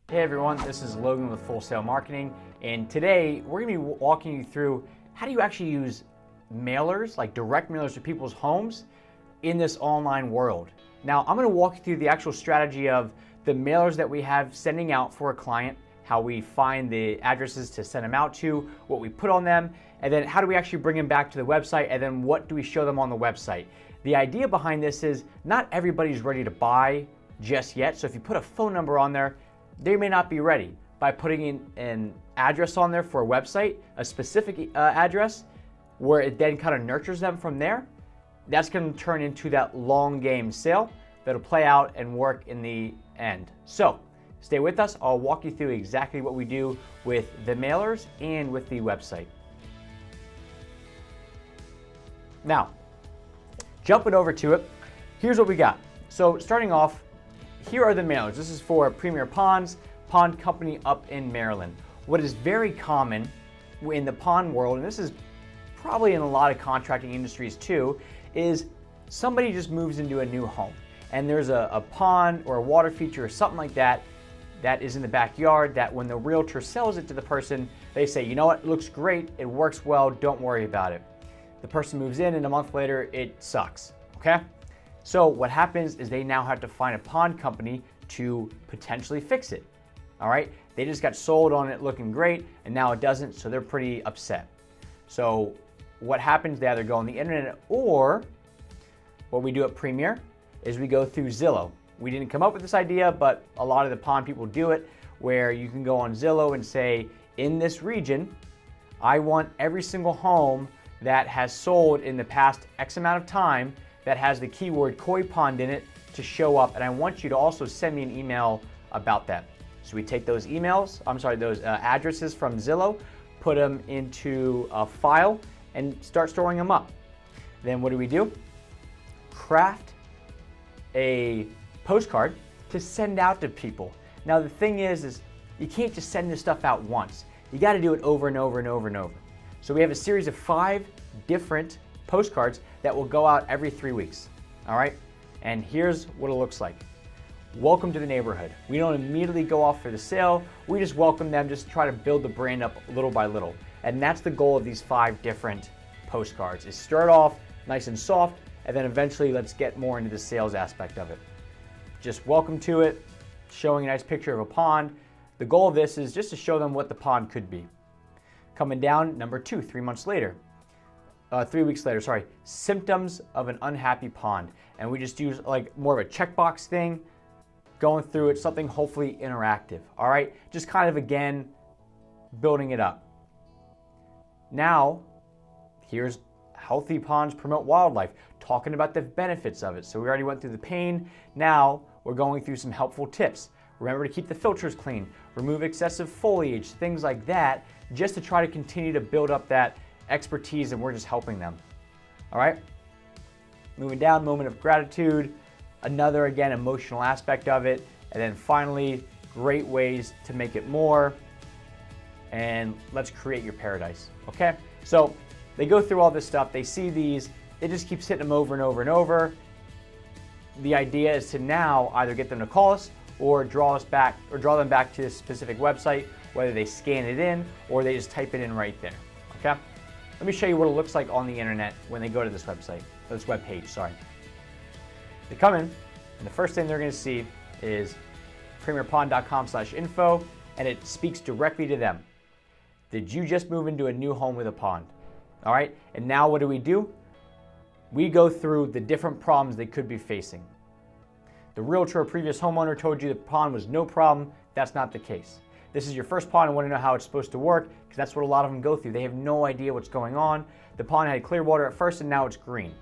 Hey everyone, this is Logan with Full Sail Marketing, and today we're going to be walking you through how do you actually use mailers, like direct mailers to people's homes in this online world. Now I'm going to walk you through the actual strategy of the mailers that we have sending out for a client, how we find the addresses to send them out to, what we put on them, and then how do we actually bring them back to the website, and then what do we show them on the website. The idea behind this is not everybody's ready to buy just yet, so if you put a phone number on there, they may not be ready. By putting in an address on there for a website, a specific address, where it then kind of nurtures them from there, that's going to turn into that long game sale that'll play out and work in the end. So stay with us. I'll walk you through exactly what we do with the mailers and with the website. Now, jumping over to it, here's what we got. So starting off, here are the mailers. This is for Premier Ponds, pond company up in Maryland. What is very common in the pond world, and this is probably in a lot of contracting industries too, is somebody just moves into a new home and there's a pond or a water feature or something like that that is in the backyard that when the realtor sells it to the person, they say, you know what, it looks great, it works well, don't worry about it. The person moves in and a month later it sucks, okay? So what happens is they now have to find a pond company to potentially fix it, all right? They just got sold on it looking great and now it doesn't, so they're pretty upset. So what happens, they either go on the internet, or what we do at Premier is we go through Zillow. We didn't come up with this idea, but a lot of the pond people do it, where you can go on Zillow and say, in this region, I want every single home that has sold in the past X amount of time that has the keyword koi pond in it to show up, and I want you to also send me an email about that. So we take those those addresses from Zillow, put them into a file, and start storing them up. Then what do? Craft a postcard to send out to people. Now the thing is you can't just send this stuff out once. You got to do it over and over and over and over. So we have a series of 5 different postcards that will go out every 3 weeks, all right? And here's what it looks like. Welcome to the neighborhood. We don't immediately go off for the sale. We just welcome them, just try to build the brand up little by little. And that's the goal of these 5 different postcards, is start off nice and soft, and then eventually let's get more into the sales aspect of it. Just welcome to it, showing a nice picture of a pond. The goal of this is just to show them what the pond could be. Coming down, number 2, 3 months later. 3 weeks later, sorry, symptoms of an unhappy pond. And we just use like more of a checkbox thing, going through it, something hopefully interactive, all right? Just kind of, again, building it up. Now, here's healthy ponds promote wildlife, talking about the benefits of it. So we already went through the pain. Now we're going through some helpful tips. Remember to keep the filters clean, remove excessive foliage, things like that, just to try to continue to build up that expertise, and we're just helping them. All right? Moving down, moment of gratitude, another, again, emotional aspect of it, and then finally, great ways to make it more, and let's create your paradise, okay? So they go through all this stuff, they see these, they just keep hitting them over and over and over. The idea is to now either get them to call us or draw them back to a specific website, whether they scan it in or they just type it in right there, okay? Let me show you what it looks like on the internet when they go to this website, this web page, sorry. They come in, and the first thing they're gonna see is premierpond.com/info, and it speaks directly to them. Did you just move into a new home with a pond? All right, and now what do? We go through the different problems they could be facing. The realtor or previous homeowner told you the pond was no problem. That's not the case. This is your first pond and want to know how it's supposed to work, because that's what a lot of them go through. They have no idea what's going on. The pond had clear water at first and now it's green.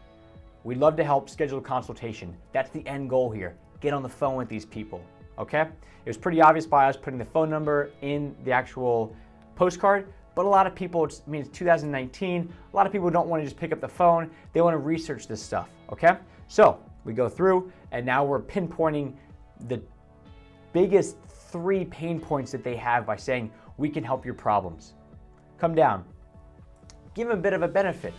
We'd love to help schedule a consultation. That's the end goal here. Get on the phone with these people, okay? It was pretty obvious by us putting the phone number in the actual postcard, but a lot of people, it's 2019, a lot of people don't want to just pick up the phone. They want to research this stuff, okay? So we go through, and now we're pinpointing the biggest 3 pain points that they have by saying, we can help your problems. Come down, give them a bit of a benefit.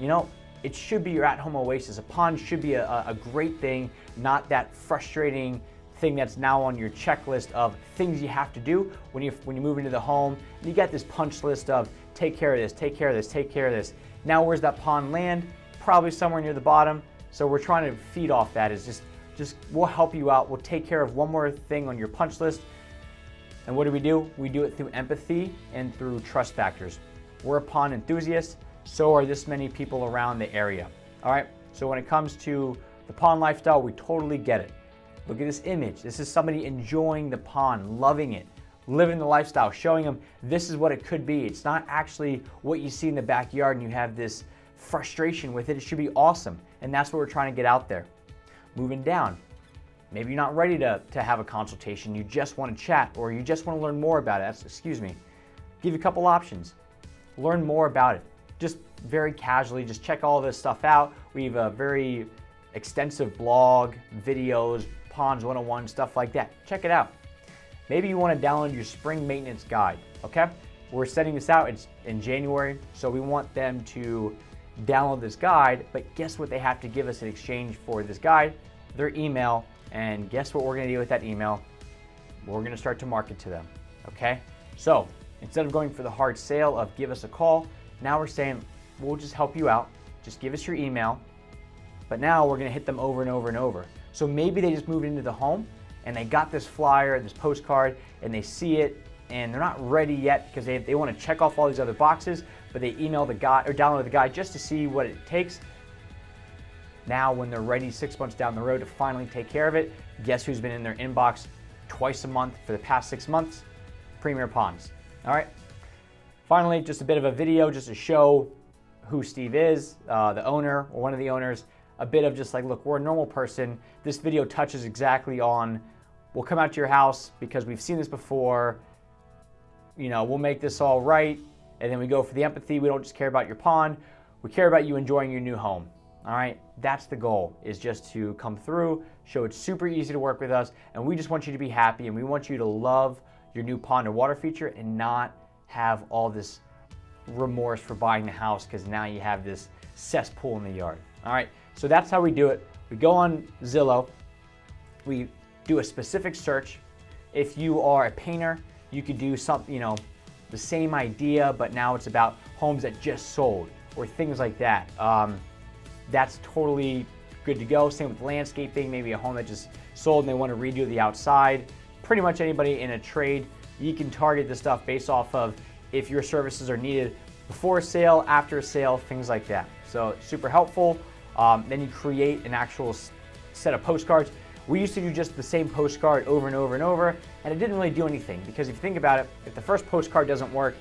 You know, it should be your at-home oasis. A pond should be a great thing, not that frustrating thing that's now on your checklist of things you have to do when you move into the home. You got this punch list of take care of this, take care of this, take care of this. Now where's that pond land? Probably somewhere near the bottom. So we're trying to feed off that. Is just we'll help you out. We'll take care of one more thing on your punch list. And what do? We do it through empathy and through trust factors. We're a pond enthusiast, so are this many people around the area. All right, so when it comes to the pond lifestyle, we totally get it. Look at this image. This is somebody enjoying the pond, loving it, living the lifestyle, showing them this is what it could be. It's not actually what you see in the backyard and you have this frustration with it. It should be awesome. And that's what we're trying to get out there. Moving down. Maybe you're not ready to have a consultation. You just want to chat or you just want to learn more about it. Excuse me. Give you a couple options. Learn more about it. Just very casually, just check all this stuff out. We have a very extensive blog, videos, Ponds 101, stuff like that. Check it out. Maybe you want to download your spring maintenance guide, okay? We're sending this out, it's in January, so we want them to download this guide, but guess what they have to give us in exchange for this guide? Their email, and guess what we're going to do with that email? We're going to start to market to them, okay? So instead of going for the hard sale of give us a call, now we're saying we'll just help you out, just give us your email, but now we're going to hit them over and over and over. So maybe they just moved into the home and they got this flyer, this postcard, and they see it and they're not ready yet because they want to check off all these other boxes, but they email the guide or download the guide just to see what it takes. Now when they're ready 6 months down the road to finally take care of it, guess who's been in their inbox twice a month for the past 6 months? Premier Ponds. All right. Finally, just a bit of a video just to show who Steve is, the owner or one of the owners. A bit of just like, look, we're a normal person. This video touches exactly on, we'll come out to your house because we've seen this before. You know, we'll make this all right. And then we go for the empathy. We don't just care about your pond. We care about you enjoying your new home. All right. That's the goal, is just to come through, show it's super easy to work with us. And we just want you to be happy. And we want you to love your new pond or water feature and not have all this remorse for buying the house because now you have this cesspool in the yard. All right. So that's how we do it. We go on Zillow, we do a specific search. If you are a painter, you could do something, you know, the same idea, but now it's about homes that just sold or things like that. That's totally good to go. Same with landscaping, maybe a home that just sold and they want to redo the outside. Pretty much anybody in a trade, you can target this stuff based off of if your services are needed before a sale, after a sale, things like that. So super helpful. Then you create an actual set of postcards. We used to do just the same postcard over and over and over, and it didn't really do anything because if you think about it, if the first postcard doesn't work,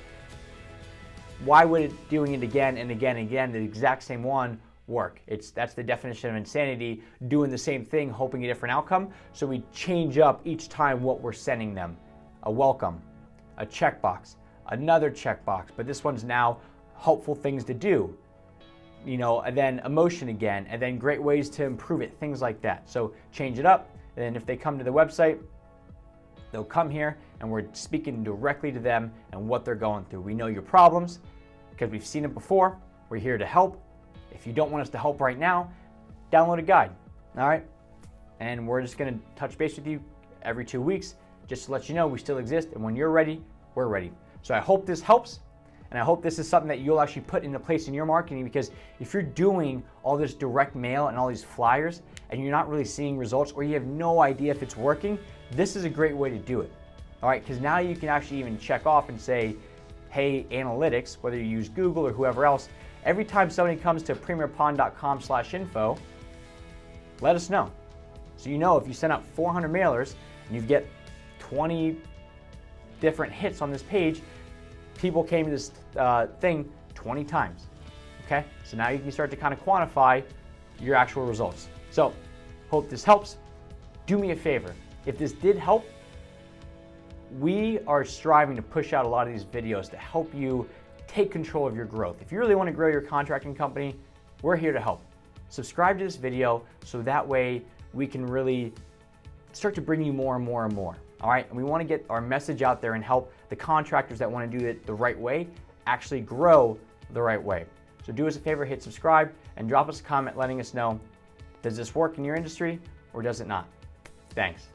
why would it doing it again and again and again, the exact same one, work? That's the definition of insanity, doing the same thing, hoping a different outcome. So we change up each time what we're sending them. A welcome, a checkbox, another checkbox, but this one's now helpful things to do. You know, and then emotion again, and then great ways to improve it, things like that. So change it up, and then if they come to the website, they'll come here and we're speaking directly to them and what they're going through. We know your problems because we've seen it before. We're here to help. If you don't want us to help right now, download a guide, all right? And we're just gonna touch base with you every 2 weeks just to let you know we still exist, and when you're ready, we're ready. So I hope this helps. And I hope this is something that you'll actually put into place in your marketing, because if you're doing all this direct mail and all these flyers and you're not really seeing results or you have no idea if it's working, this is a great way to do it. All right, because now you can actually even check off and say, hey, analytics, whether you use Google or whoever else, every time somebody comes to premierpond.com/info, let us know. So you know if you send out 400 mailers and you get 20 different hits on this page, people came to this thing 20 times, okay? So now you can start to kind of quantify your actual results. So, hope this helps. Do me a favor. If this did help, we are striving to push out a lot of these videos to help you take control of your growth. If you really want to grow your contracting company, we're here to help. Subscribe to this video so that way we can really start to bring you more and more and more. All right, and we want to get our message out there and help the contractors that want to do it the right way actually grow the right way. So do us a favor, hit subscribe and drop us a comment letting us know, does this work in your industry or does it not? Thanks.